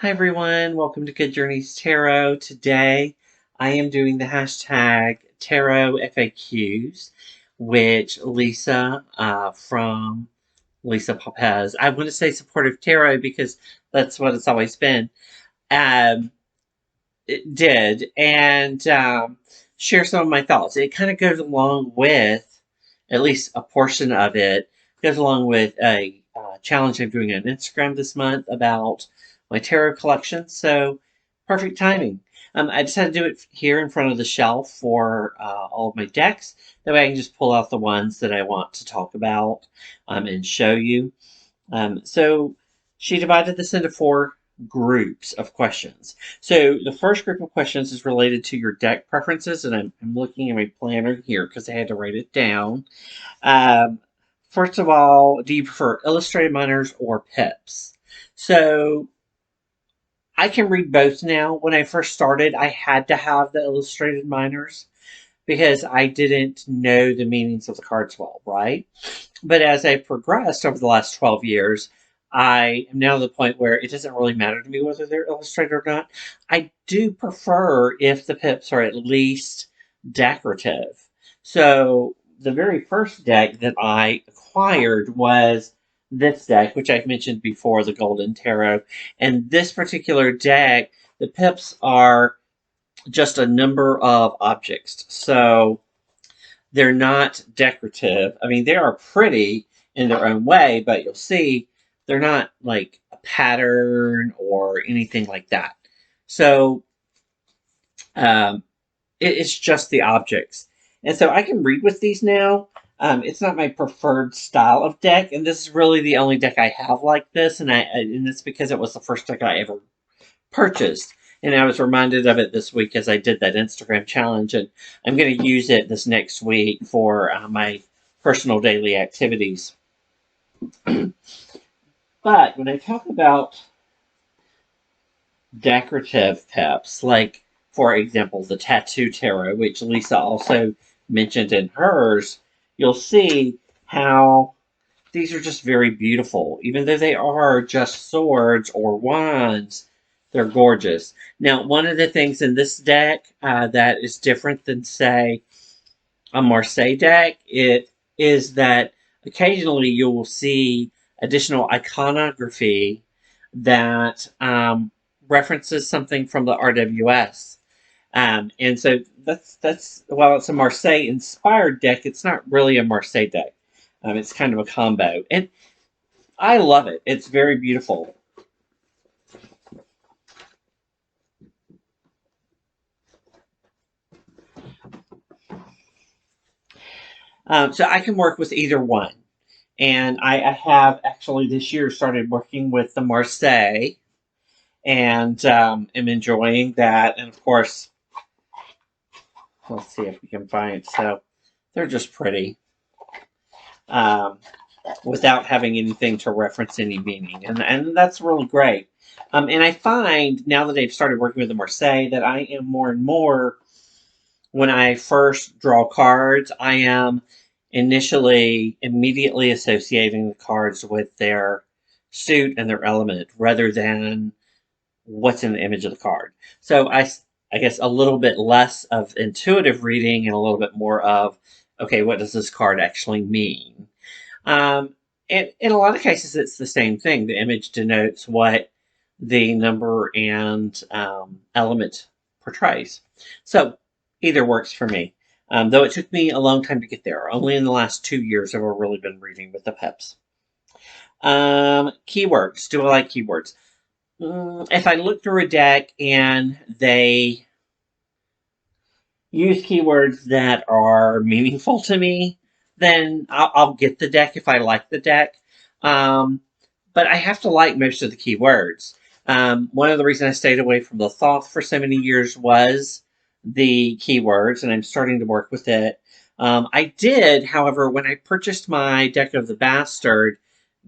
Hi everyone, welcome to Good Journeys Tarot. Today I am doing the hashtag Tarot FAQs, which Lisa from Lisa Papez, I want to say Supportive Tarot because that's what it's always been, um, it did, and share some of my thoughts. It kind of goes along with, at least a portion of it, goes along with a challenge I'm doing on Instagram this month about my tarot collection. So, perfect timing. I just had to do it here in front of the shelf for all of my decks. That way I can just pull out the ones that I want to talk about and show you. So she divided this into four groups of questions. So the first group of questions is related to your deck preferences, and I'm looking at my planner here because I had to write it down. Um, First of all, do you prefer illustrated minors or pips? So I can read both now. When I first started, I had to have the illustrated minors because I didn't know the meanings of the cards well, right? But as I progressed over the last 12 years, I am now to the point where it doesn't really matter to me whether they're illustrated or not. I do prefer if the pips are at least decorative. So the very first deck that I acquired was this deck, which I've mentioned before, the Golden Tarot. And this particular deck, the pips are just a number of objects. So they're not decorative. I mean, they are pretty in their own way, but you'll see they're not like a pattern or anything like that. So um, it's just the objects. And so I can read with these now. It's not my preferred style of deck, and this is really the only deck I have like this, and it's because it was the first deck I ever purchased. And I was reminded of it this week as I did that Instagram challenge, and I'm going to use it this next week for my personal daily activities. But when I talk about decorative peps, like, for example, the Tattoo Tarot, which Lisa also mentioned in hers, you'll see how these are just very beautiful. Even though they are just swords or wands, they're gorgeous. Now, one of the things in this deck that is different than, say, a Marseille deck, it is that occasionally you will see additional iconography that references something from the RWS. And so that's while it's a Marseille inspired deck, it's not really a Marseille deck. It's kind of a combo, and I love it. It's very beautiful. So I can work with either one. And I have actually this year started working with the Marseille and am enjoying that. And of course, let's see if we can find. So they're just pretty um, without having anything to reference any meaning. And that's really great. And I find now that I've started working with the Marseille that I am more and more, when I first draw cards, I am initially immediately associating the cards with their suit and their element rather than what's in the image of the card. So I guess a little bit less of intuitive reading and a little bit more of, okay, what does this card actually mean? Um, and in a lot of cases, it's the same thing. The image denotes what the number and element portrays. So either works for me. Though it took me a long time to get there. Only in the last 2 years have I really been reading with the peps. Keywords. Do I like keywords? If I look through a deck and they use keywords that are meaningful to me, then I'll get the deck if I like the deck. Um, but I have to like most of the keywords. One of the reasons I stayed away from the Thoth for so many years was the keywords, and I'm starting to work with it. I did, however, when I purchased my deck of the Bastard,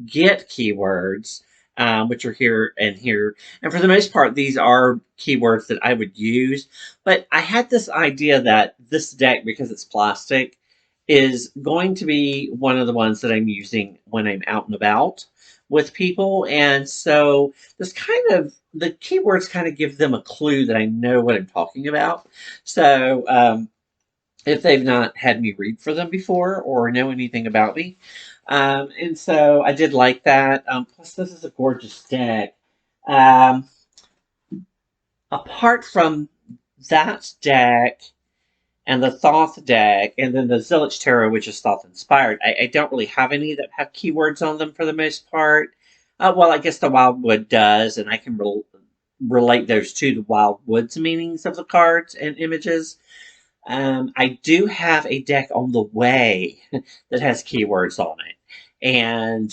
get keywords, which are here and here. And for the most part, these are keywords that I would use. But I had this idea that this deck, because it's plastic, is going to be one of the ones that I'm using when I'm out and about with people. And so this kind of, the keywords kind of give them a clue that I know what I'm talking about. So if they've not had me read for them before or know anything about me. And so I did like that. Plus, this is a gorgeous deck. Um, Apart from that deck, and the Thoth deck, and then the Zillich Tarot, which is Thoth inspired. I don't really have any that have keywords on them for the most part. Well, I guess the Wildwood does, and I can relate those to the Wildwood's meanings of the cards and images. I do have a deck on the way that has keywords on it, and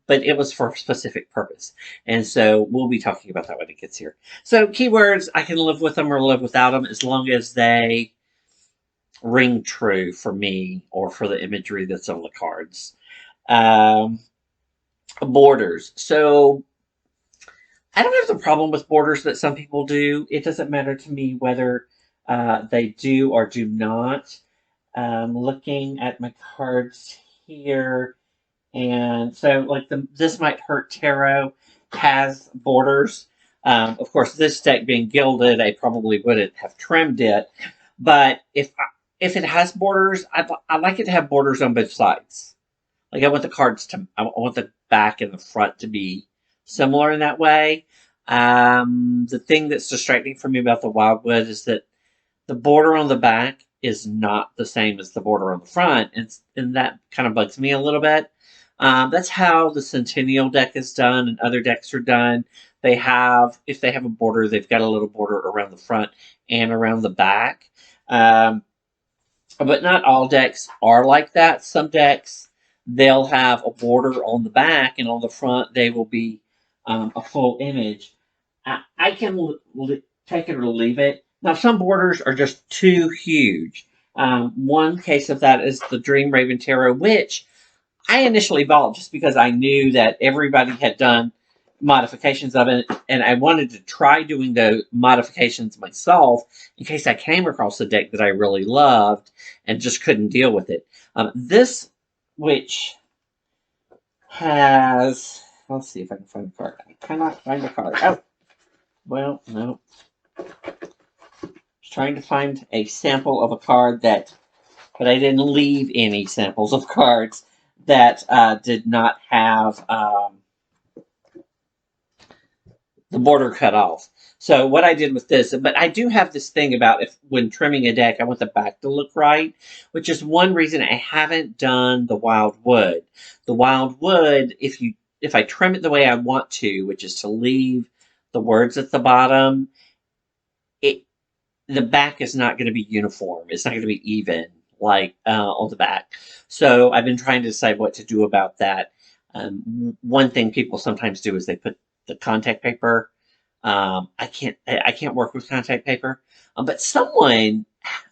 but it was for a specific purpose, and so we'll be talking about that when it gets here. So keywords, I can live with them or live without them as long as they ring true for me or for the imagery that's on the cards. Um, Borders. So I don't have the problem with borders that some people do. It doesn't matter to me whether they do or do not. Looking at my cards here, and so like this might hurt tarot has borders. Of course, this deck being gilded, I probably wouldn't have trimmed it. But if it has borders, I like it to have borders on both sides. Like I want the back and the front to be similar in that way. The thing that's distracting for me about the Wildwood is that the border on the back is not the same as the border on the front, and that kind of bugs me a little bit. That's how the Centennial deck is done, and other decks are done. If they have a border, they've got a little border around the front and around the back. Um, but not all decks are like that. Some decks, they'll have a border on the back, and on the front, they will be a full image. I can take it or leave it. Now, some borders are just too huge. One case of that is the Dream Raven Tarot, which I initially bought just because I knew that everybody had done modifications of it, and I wanted to try doing the modifications myself in case I came across a deck that I really loved and just couldn't deal with it. This, which has, let's see if I can find the card. I cannot find the card. Oh, well, no. Just trying to find a sample of a card but I didn't leave any samples of cards that did not have the border cut off. So what I did with this, but I do have this thing about if when trimming a deck, I want the back to look right, which is one reason I haven't done the wild wood. The wild wood, if I trim it the way I want to, which is to leave the words at the bottom, it the back is not going to be uniform. It's not going to be even like on the back. So I've been trying to decide what to do about that. One thing people sometimes do is they put the contact paper. I can't work with contact paper. But someone,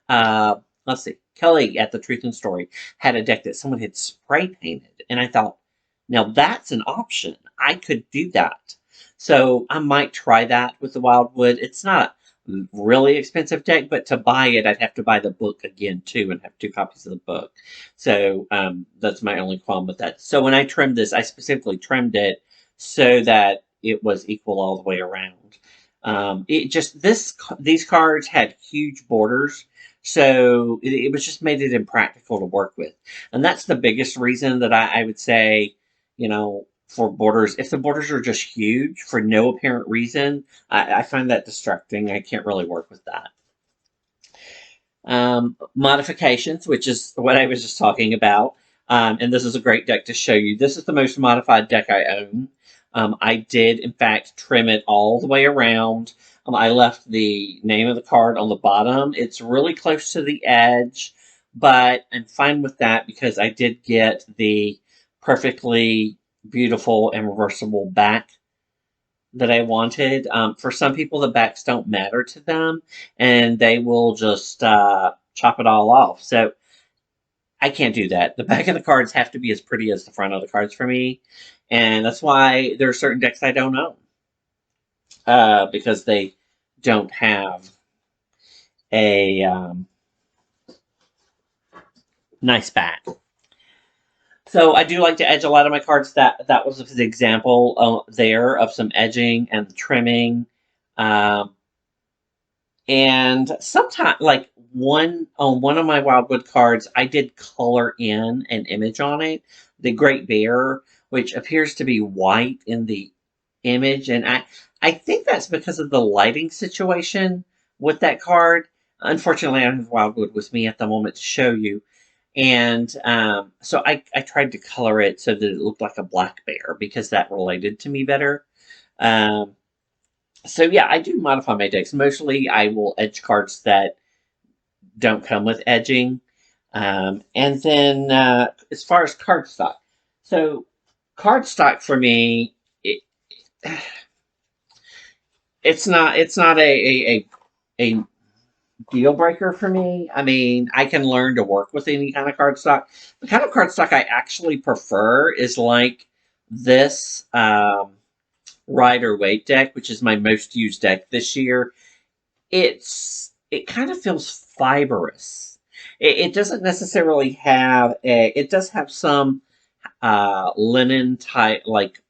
let's see, Kelly at the Truth and Story had a deck that someone had spray painted, and I thought, now that's an option. I could do that. So I might try that with the Wildwood. It's not a really expensive deck, but to buy it, I'd have to buy the book again too, and have 2 copies of the book. So that's my only qualm with that. So when I trimmed this, I specifically trimmed it so that it was equal all the way around. These cards had huge borders, so it was just made it impractical to work with, and that's the biggest reason that I would say, for borders, if the borders are just huge for no apparent reason, I find that distracting. I can't really work with that. Modifications, which is what I was just talking about. And this is a great deck to show you. This is the most modified deck I own. I did, in fact, trim it all the way around. I left the name of the card on the bottom. It's really close to the edge, but I'm fine with that because I did get the perfectly beautiful and reversible back that I wanted. For some people, the backs don't matter to them, and they will just chop it all off. So I can't do that. The back of the cards have to be as pretty as the front of the cards for me, and that's why there are certain decks I don't own because they don't have a Nice back. So I do like to edge a lot of my cards. That was the example there of some edging and trimming. Um, and sometimes, like one of my Wildwood cards, I did color in an image on it, the Great Bear, which appears to be white in the image, and I think that's because of the lighting situation with that card. Unfortunately, I don't have Wildwood with me at the moment to show you, and so I tried to color it so that it looked like a black bear because that related to me better. Um, so yeah, I do modify my decks. Mostly, I will edge cards that don't come with edging, and then as far as cardstock, so cardstock for me, it's not a deal breaker for me. I mean, I can learn to work with any kind of cardstock. The kind of cardstock I actually prefer is like this Rider Waite deck, which is my most used deck this year. It kind of feels fibrous. It doesn't necessarily have a. It does have some linen type like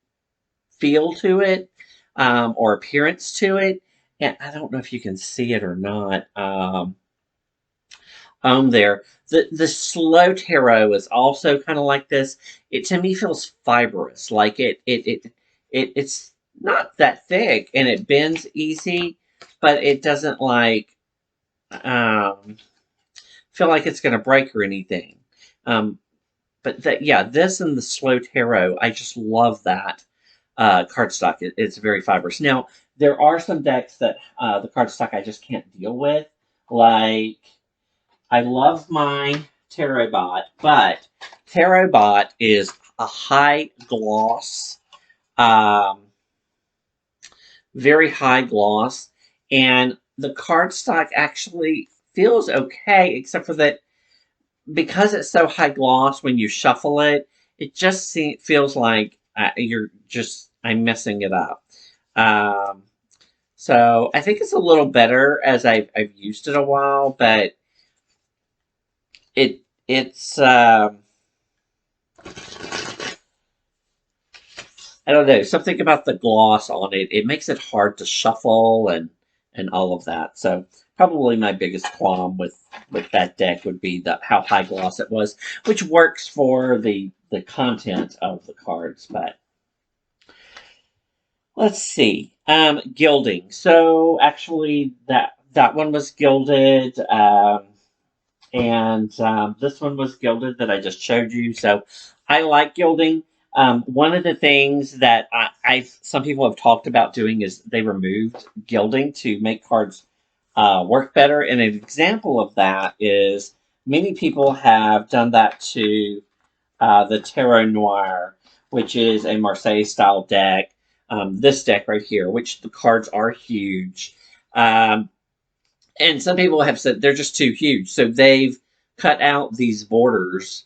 feel to it, or appearance to it. And I don't know if you can see it or not. On there, the slow tarot is also kind of like this. It to me feels fibrous, like it's not that thick and it bends easy, but it doesn't like um, feel like it's going to break or anything. Um, but that yeah, this and the slow tarot, I just love that cardstock. It's very fibrous. Now there are some decks that the cardstock I just can't deal with. Like I love my Tarot Bot, but Tarot Bot is a high gloss, um, very high gloss, and the cardstock actually feels okay, except for that because it's so high gloss, when you shuffle it, it just feels like I'm messing it up. Um, so I think it's a little better as I've used it a while, but it's I don't know, something about the gloss on it. It makes it hard to shuffle and all of that. So probably my biggest qualm with that deck would be how high gloss it was, which works for the content of the cards. But let's see, gilding. So actually, that one was gilded. And this one was gilded that I just showed you. So I like gilding. One of the things that some people have talked about doing is they removed gilding to make cards work better. And an example of that is many people have done that to the Tarot Noir, which is a Marseille style deck. This deck right here, which the cards are huge. Um, and some people have said they're just too huge. So they've cut out these borders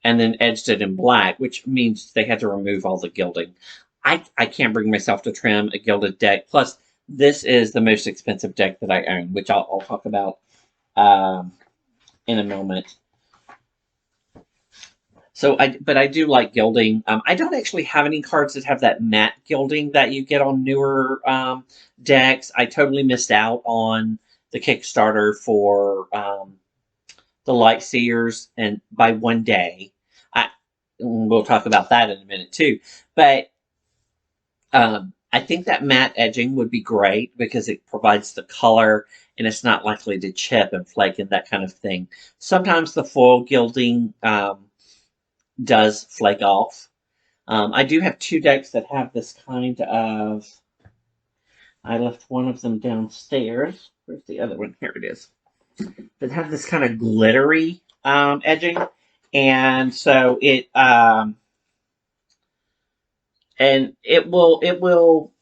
and then edged it in black, which means they had to remove all the gilding. I can't bring myself to trim a gilded deck. Plus, this is the most expensive deck that I own, which I'll talk about um, in a moment. But I do like gilding. I don't actually have any cards that have that matte gilding that you get on newer decks. I totally missed out on the Kickstarter for the Light Seers, and by one day, we'll talk about that in a minute too. But I think that matte edging would be great because it provides the color and it's not likely to chip and flake and that kind of thing. Sometimes the foil gilding does flake off. I do have two decks that have this kind of. I left one of them downstairs. Where's the other one? Here it is. That have this kind of glittery edging, and so it will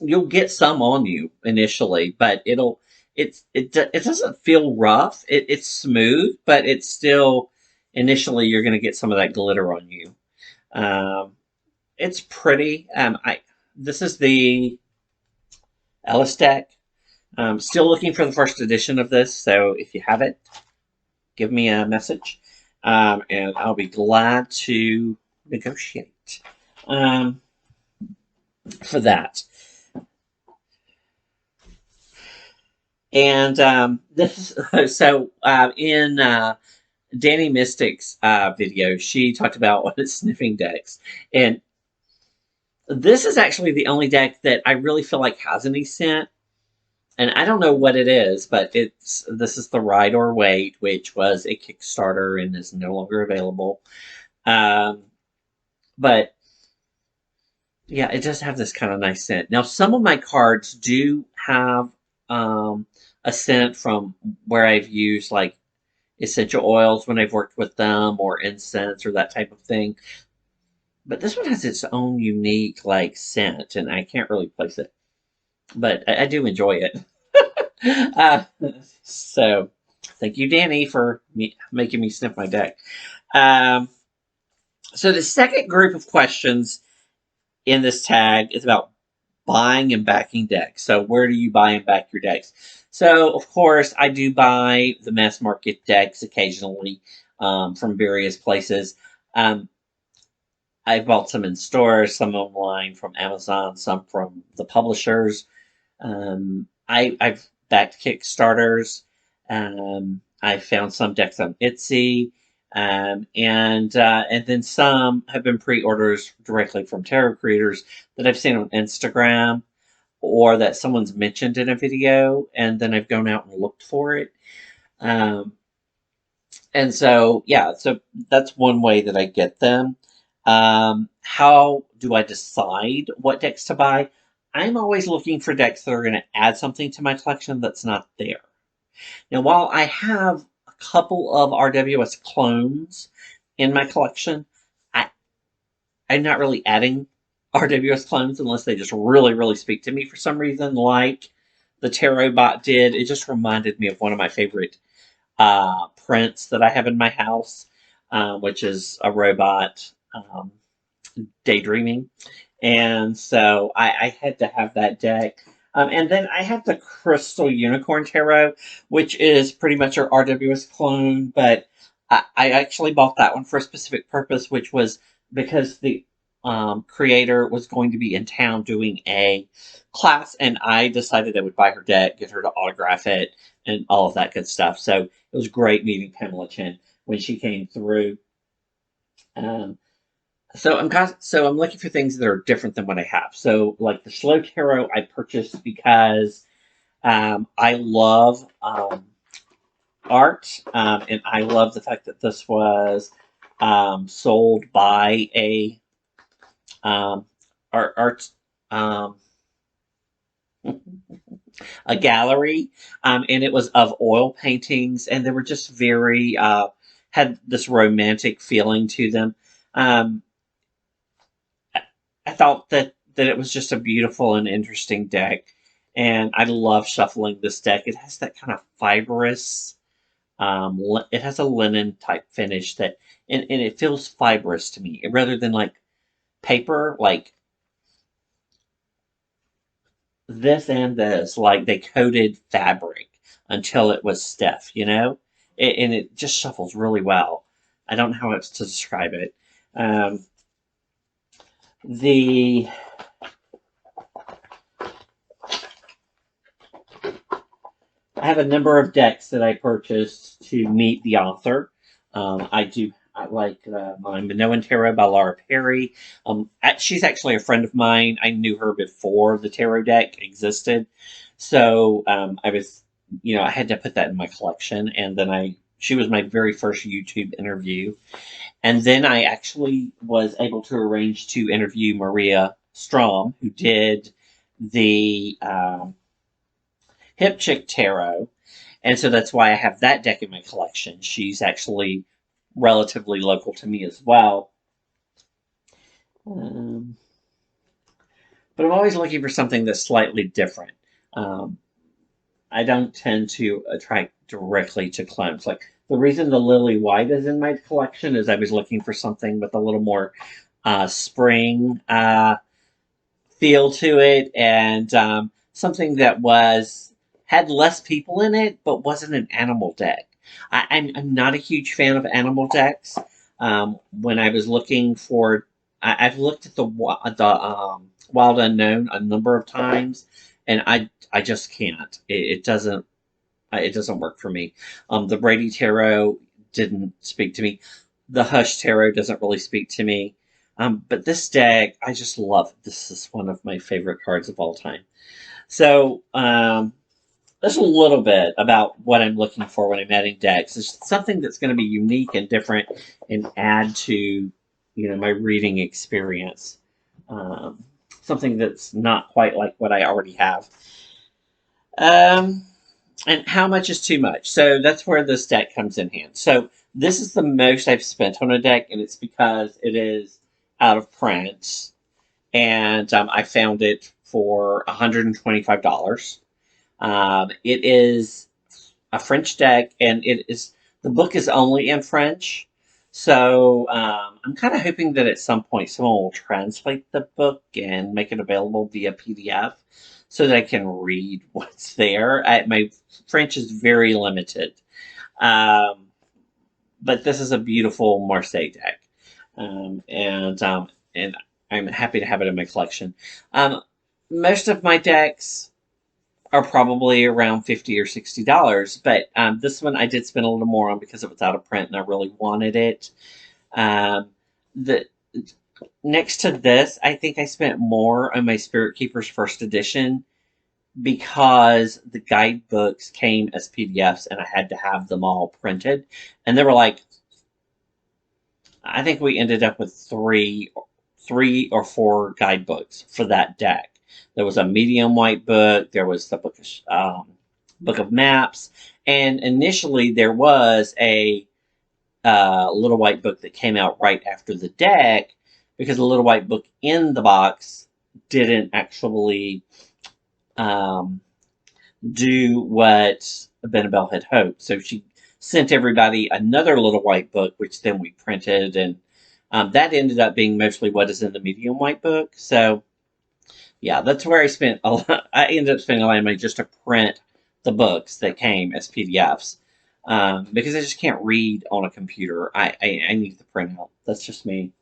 you'll get some on you initially, but it doesn't feel rough. It's smooth, but it's still initially you're going to get some of that glitter on you. Um, it's pretty. I This is the Ellis deck. Still looking for the first edition of this, so if you have it, give me a message. and I'll be glad to negotiate um, for that. And this is so in Dani Mystic's video, she talked about sniffing decks, and this is actually the only deck that I really feel like has any scent. And I don't know what it is, but this is the Ride or Wait, which was a Kickstarter and is no longer available. Um, but yeah, it does have this kind of nice scent. Now, some of my cards do have a scent from where I've used like essential oils when I've worked with them, or incense or that type of thing. But this one has its own unique like scent, and I can't really place it. But I do enjoy it. uh, so thank you, Dani, for making me sniff my deck. Um, so the second group of questions in this tag is about buying and backing decks. So where do you buy and back your decks? So of course I do buy the mass market decks occasionally from various places. Um, I bought some in stores, some online from Amazon, some from the publishers. I've backed Kickstarters. I found some decks on Etsy, and then some have been pre-orders directly from tarot creators that I've seen on Instagram, or that someone's mentioned in a video, and then I've gone out and looked for it. Um, and so, yeah, so that's one way that I get them. How do I decide what decks to buy? I'm always looking for decks that are going to add something to my collection that's not there. Now, while I have a couple of RWS clones in my collection, I, I'm not really adding RWS clones unless they just really, really speak to me for some reason, like the Tarot Bot did. It just reminded me of one of my favorite prints that I have in my house, which is a robot daydreaming. And so I had to have that deck. And then I have the Crystal Unicorn Tarot, which is pretty much our RWS clone, but I actually bought that one for a specific purpose, which was because the creator was going to be in town doing a class, and I decided I would buy her deck, get her to autograph it, and all of that good stuff. So it was great meeting Pamela Chen when she came through. Um, so I'm looking for things that are different than what I have. So like the Slow Tarot I purchased because I love art, and I love the fact that this was sold by um, art um, a gallery, and it was of oil paintings, and they were just very had this romantic feeling to them. Um, I thought that it was just a beautiful and interesting deck, and I love shuffling this deck. It has that kind of fibrous. It has a linen type finish that, and it feels fibrous to me rather than like paper. Like this and this, like they coated fabric until it was stiff, and it just shuffles really well. I don't know how else to describe it. Um, the I have a number of decks that I purchased to meet the author. I like my Minoan Tarot by Laura Perry. She's actually a friend of mine. I knew her before the tarot deck existed. So I had to put that in my collection. And then she was my very first YouTube interview. And then I actually was able to arrange to interview Maria Strom, who did the Hip Chick Tarot. And so that's why I have that deck in my collection. She's actually relatively local to me as well. But I'm always looking for something that's slightly different. I don't tend to attract directly to clones. Like the reason the Lily White is in my collection is I was looking for something with a little more spring feel to it, and something that had less people in it, but wasn't an animal deck. I'm not a huge fan of animal decks. When I was looking for, I've looked at the Wild Unknown a number of times, and I just can't. It doesn't work for me. The Brady Tarot didn't speak to me. The Hush Tarot doesn't really speak to me. But this deck, I just love. This is one of my favorite cards of all time. So, just a little bit about what I'm looking for when I'm adding decks. It's something that's going to be unique and different and add to, my reading experience. Um, Something that's not quite like what I already have. Um, and how much is too much? So that's where this deck comes in hand. So this is the most I've spent on a deck, and it's because it is out of print, and I found it for $125. It is a French deck, and the book is only in French. So I'm kind of hoping that at some point someone will translate the book and make it available via PDF so that I can read what's there. My French is very limited, um, but this is a beautiful Marseille deck, and I'm happy to have it in my collection. Um, Most of my decks are probably around $50 or $60. But this one I did spend a little more on because it was out of print and I really wanted it. Um, the Next to this, I think I spent more on my Spirit Keepers First Edition because the guidebooks came as PDFs and I had to have them all printed. And they were like, I think we ended up with three or four guidebooks for that deck. There was a medium white book. There was the book of maps, and initially there was a little white book that came out right after the deck because the little white book in the box didn't actually um, do what Benabel had hoped. So she sent everybody another little white book, which then we printed, and that ended up being mostly what is in the medium white book. So yeah, that's where I spent a lot. I ended up spending a lot of money just to print the books that came as PDFs because I just can't read on a computer. I need the printout. That's just me.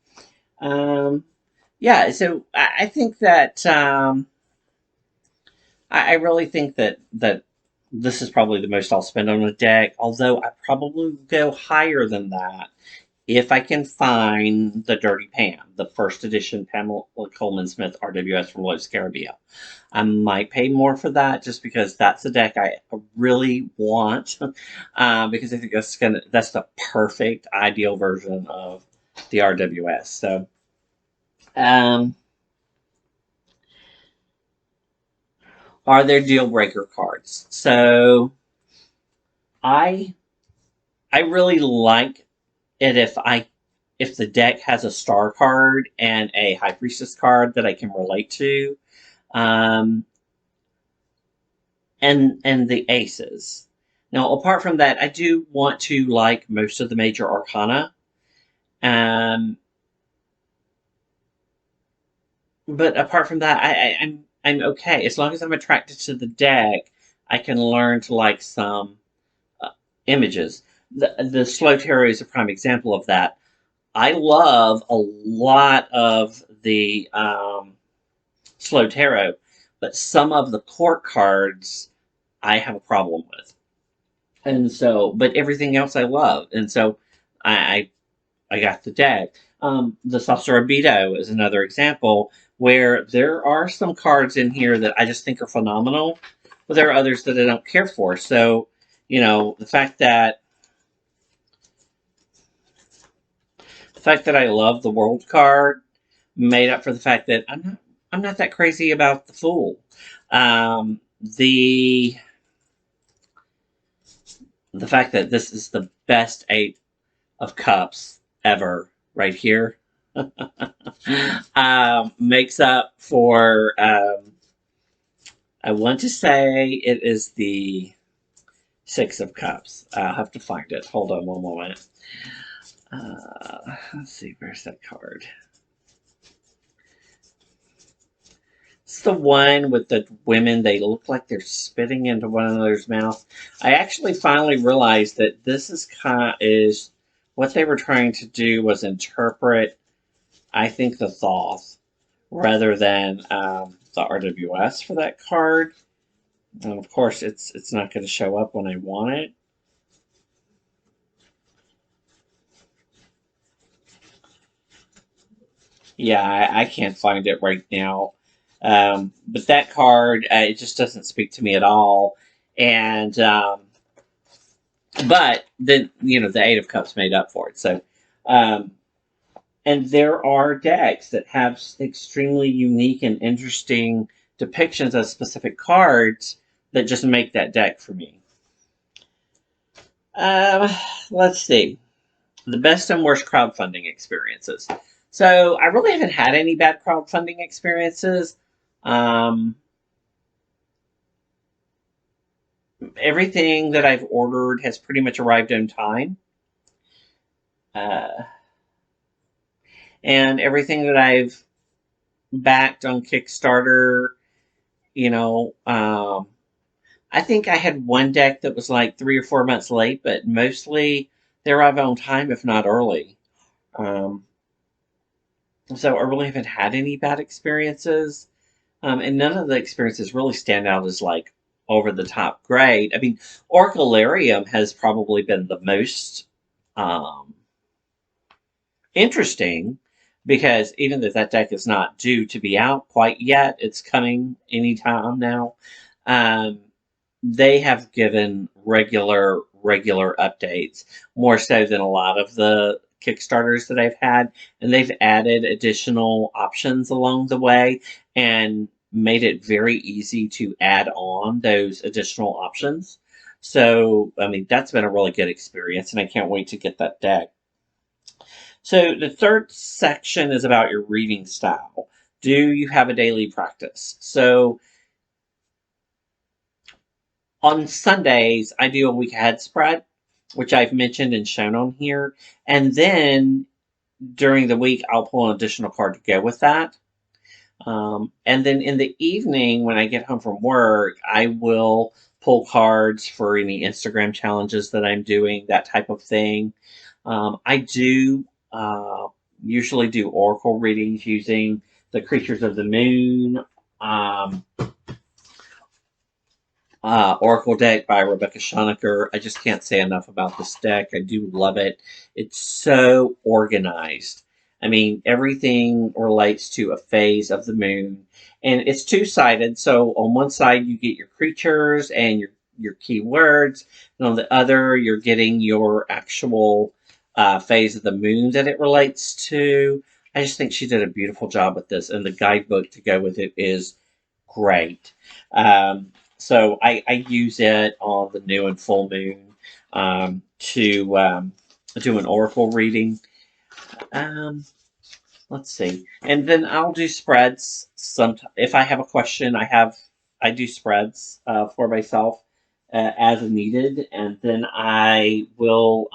Um, yeah, so I think that I really think that this is probably the most I'll spend on a deck. Although I probably go higher than that if I can find the Dirty Pam, the first edition Pamela Coleman Smith RWS from Los Caribbean. I might pay more for that just because that's a deck I really want because I think that's the perfect ideal version of the RWS. So um, are there deal breaker cards? So I I really like it if the deck has a star card and a high priestess card that I can relate to. Um, and the aces. Now, apart from that, I do want to like most of the major arcana. Um, but apart from that, I'm okay as long as I'm attracted to the deck. I can learn to like some uh, images. The slow tarot is a prime example of that. I love a lot of the slow tarot, but some of the court cards I have a problem with. And so, but everything else I love, and so I I got the deck. The Sorcerer Beto is another example where there are some cards in here that I just think are phenomenal, but there are others that I don't care for. So, the fact that I love the World card made up for the fact that I'm not that crazy about the Fool. The fact that this is the best Eight of Cups ever, right here, makes up for. I want to say it is the Six of Cups. I'll have to find it. Hold on one moment. Let's see, where's that card? It's the one with the women, they look like they're spitting into one another's mouth. I actually finally realized that this is what they were trying to do was interpret, I think, the Thoth rather than the RWS for that card. And of course, it's not going to show up when I want it. Yeah, I can't find it right now. But that card, it just doesn't speak to me at all. And but then the Eight of Cups made up for it. So, um, and there are decks that have extremely unique and interesting depictions of specific cards that just make that deck for me. Um, let's see. The best and worst crowdfunding experiences. So I really haven't had any bad crowdfunding experiences. Um, Everything that I've ordered has pretty much arrived on time. Uh, and everything that I've backed on Kickstarter, you know, I think I had one deck that was like 3 or 4 months late, but mostly they arrive on time, if not early. Um, so I really haven't had any bad experiences. And none of the experiences really stand out as like over the top great. I mean, Oraclearium has probably been the most um, interesting because even though that deck is not due to be out quite yet, it's coming anytime now. Um, they have given regular updates more so than a lot of the Kickstarters that I've had, and they've added additional options along the way and made it very easy to add on those additional options. So, I mean, that's been a really good experience, and I can't wait to get that deck. So, the third section is about your reading style. Do you have a daily practice? So, on Sundays, I do a week ahead spread, which I've mentioned and shown on here. And then during the week, I'll pull an additional card to go with that. And then in the evening, when I get home from work, I will pull cards for any Instagram challenges that I'm doing, that type of thing. I do usually do oracle readings using the Creatures of the Moon. Um, Oracle deck by Rebecca Schonecker. I just can't say enough about this deck. I do love it. It's so organized. I mean, everything relates to a phase of the moon, and it's two-sided. So on one side, you get your creatures and your keywords, and on the other, you're getting your actual phase of the moon that it relates to. I just think she did a beautiful job with this, and the guidebook to go with it is great. So I use it on the new and full moon to do an oracle reading. Um, let's see, and then I'll do spreads. Some if I have a question, I do spreads for myself as needed, and then I will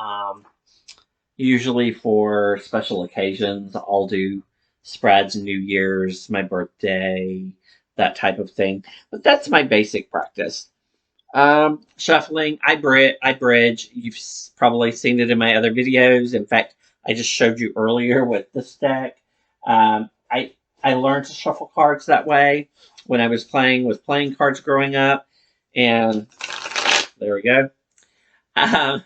usually for special occasions I'll do spreads, New Year's, my birthday, that type of thing. But that's my basic practice. Shuffling, I bridge. You've probably seen it in my other videos. In fact, I just showed you earlier with this deck. I learned to shuffle cards that way when I was playing with playing cards growing up, and there we go. Um,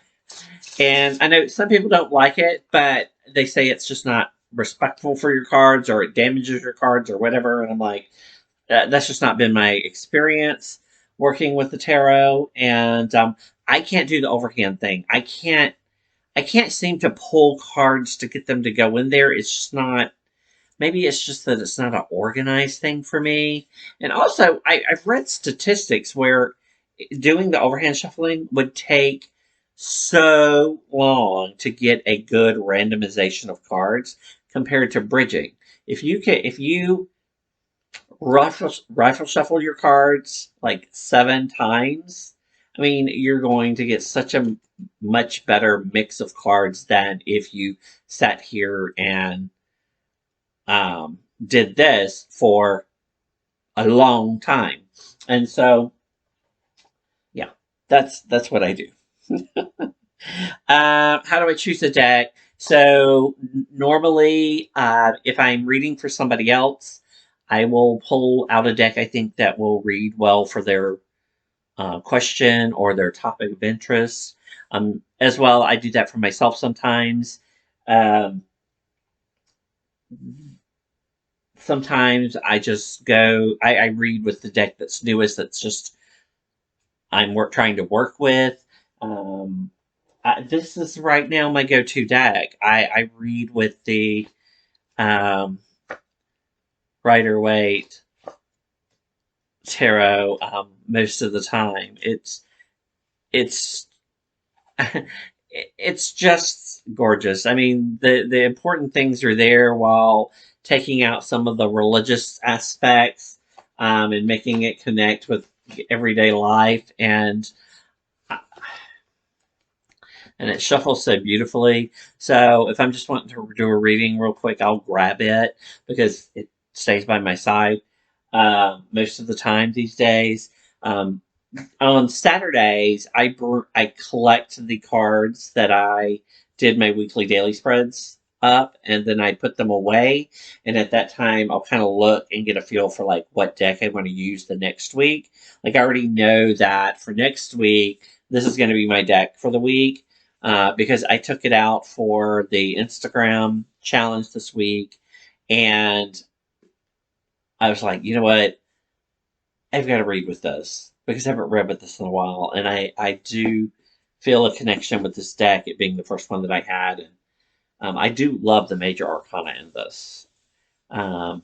and I know some people don't like it, but they say it's just not respectful for your cards, or it damages your cards, or whatever. And I'm like, that's just not been my experience working with the tarot, and I can't do the overhand thing. I can't seem to pull cards to get them to go in there. It's just not. Maybe it's just that it's not an organized thing for me. And also, I've read statistics where doing the overhand shuffling would take so long to get a good randomization of cards compared to bridging. If you rifle shuffle your cards like 7 times, I mean, you're going to get such a much better mix of cards than if you sat here and did this for a long time. And so, yeah, that's what I do. How do I choose a deck? So normally, if I'm reading for somebody else, I will pull out a deck I think that will read well for their question or their topic of interest. As well, I do that for myself sometimes. Um, Sometimes I just go. I read with the deck that's newest. That's just trying to work with. Um, this is right now my go-to deck. I read with the um, Rider Waite tarot most of the time. It's it's just gorgeous. I mean, the important things are there while taking out some of the religious aspects and making it connect with everyday life, and it shuffles so beautifully. So if I'm just wanting to do a reading real quick, I'll grab it because it stays by my side most of the time these days. Um, on Saturdays, I collect the cards that I did my weekly daily spreads up, and then I put them away. And at that time, I'll kind of look and get a feel for like what deck I want to use the next week. Like I already know that for next week, this is going to be my deck for the week because I took it out for the Instagram challenge this week, and I was like, you know what? I've got to read with this because I haven't read with this in a while, and I do feel a connection with this deck, it being the first one that I had, and I do love the major arcana in this um,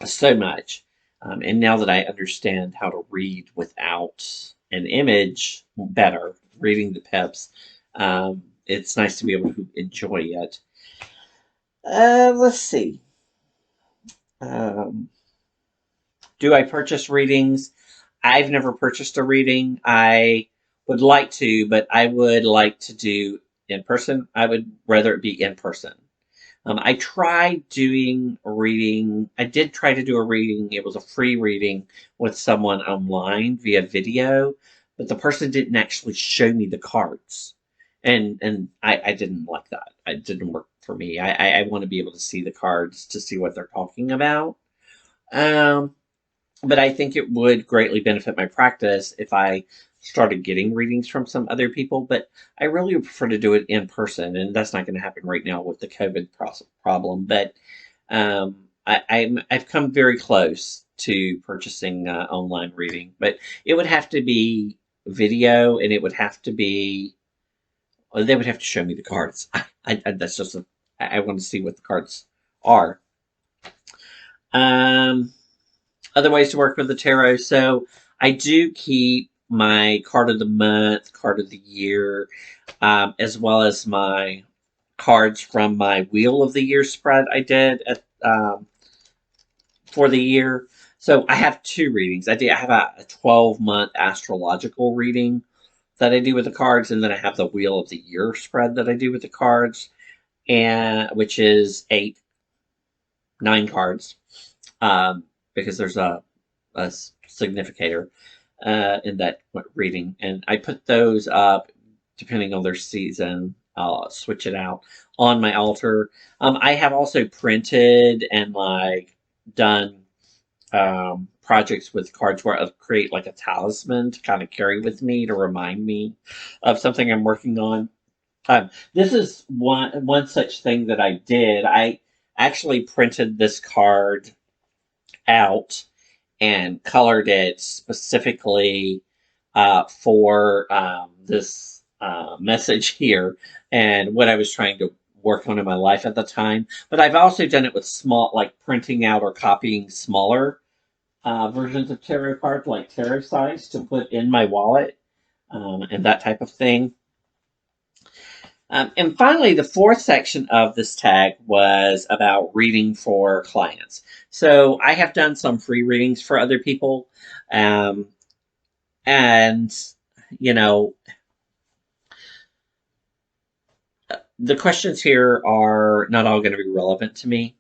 so much. And now that I understand how to read without an image better, reading the pips, it's nice to be able to enjoy it. Let's see. Um, do I purchase readings? I've never purchased a reading. I would like to, but I would like to do in person. I would rather it be in person. I tried doing a reading. I did try to do a reading. It was a free reading with someone online via video, but the person didn't actually show me the cards, and I didn't like that. It didn't work for me. I want to be able to see the cards to see what they're talking about. Um, but I think it would greatly benefit my practice if I started getting readings from some other people. But I really would prefer to do it in person, and that's not going to happen right now with the COVID problem. But I've come very close to purchasing online reading, but it would have to be video, and it would have to be. Well, they would have to show me the cards. That's just I want to see what the cards are. Um, Other ways to work with the tarot. So I do keep my card of the month, card of the year, as well as my cards from my Wheel of the Year spread I did for the year. So I have two readings. I have a 12-month astrological reading that I do with the cards, and then I have the Wheel of the Year spread that I do with the cards, and which is 9 cards, because there's a significator in that reading, and I put those up depending on their season. I'll switch it out on my altar. I have also printed and like done projects with cards where I'll create like a talisman to kind of carry with me to remind me of something I'm working on. This is one such thing that I did. I actually printed this card out and colored it specifically for this message here and what I was trying to work on in my life at the time. But I've also done it with small, like printing out or copying smaller versions of tarot cards, like tarot size, to put in my wallet and that type of thing. And finally, the fourth section of this tag was about reading for clients. So I have done some free readings for other people. Um, and, you know, the questions here are not all going to be relevant to me.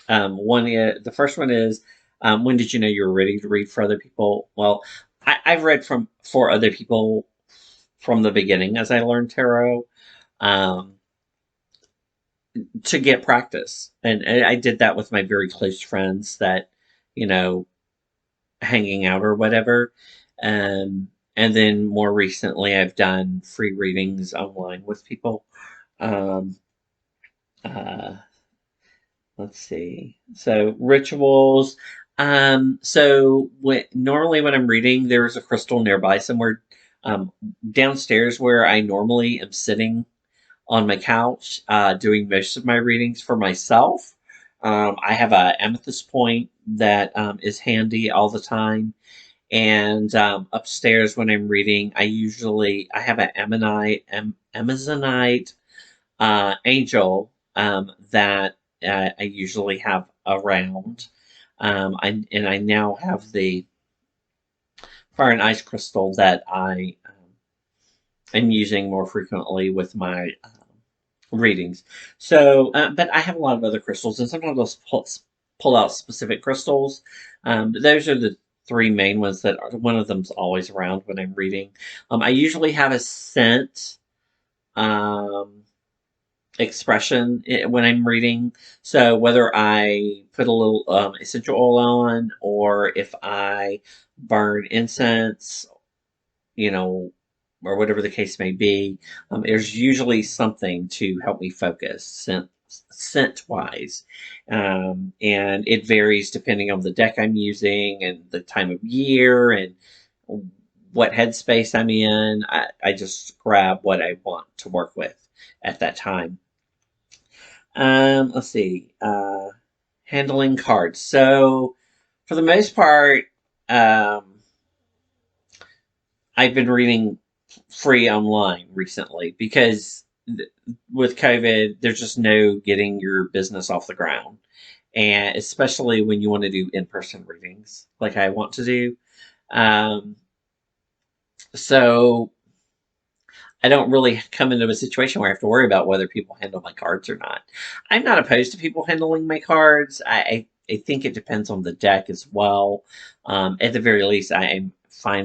The first one is, When did you know you were ready to read for other people? Well, I've read for other people from the beginning as I learned tarot, um, to get practice, and I did that with my very close friends that, you know, hanging out or whatever. And then more recently, I've done free readings online with people. Um, uh, let's see. So rituals. Normally when I'm reading, there's a crystal nearby somewhere, um, downstairs where I normally am sitting on my couch, doing most of my readings for myself. I have a amethyst point that is handy all the time. And upstairs when I'm reading, I have an Amazonite angel that I usually have around. And I now have the fire and ice crystal that I am using more frequently with my readings. But I have a lot of other crystals, and sometimes pull out specific crystals. But those are the three main ones that are. One of them's always around when I'm reading. I usually have a scent. Um, Expression when I'm reading. So whether I put a little essential oil on, or if I burn incense, you know, or whatever the case may be, there's usually something to help me focus scent wise. And it varies depending on the deck I'm using and the time of year and what headspace I'm in. I just grab what I want to work with at that time. Let's see. Handling cards. So, for the most part, um, I've been reading free online recently because with COVID, there's just no getting your business off the ground. And especially when you want to do in person readings like I want to do. Um, so, I don't really come into a situation where I have to worry about whether people handle my cards or not. I'm not opposed to people handling my cards. I think it depends on the deck as well. At the very least, I am fine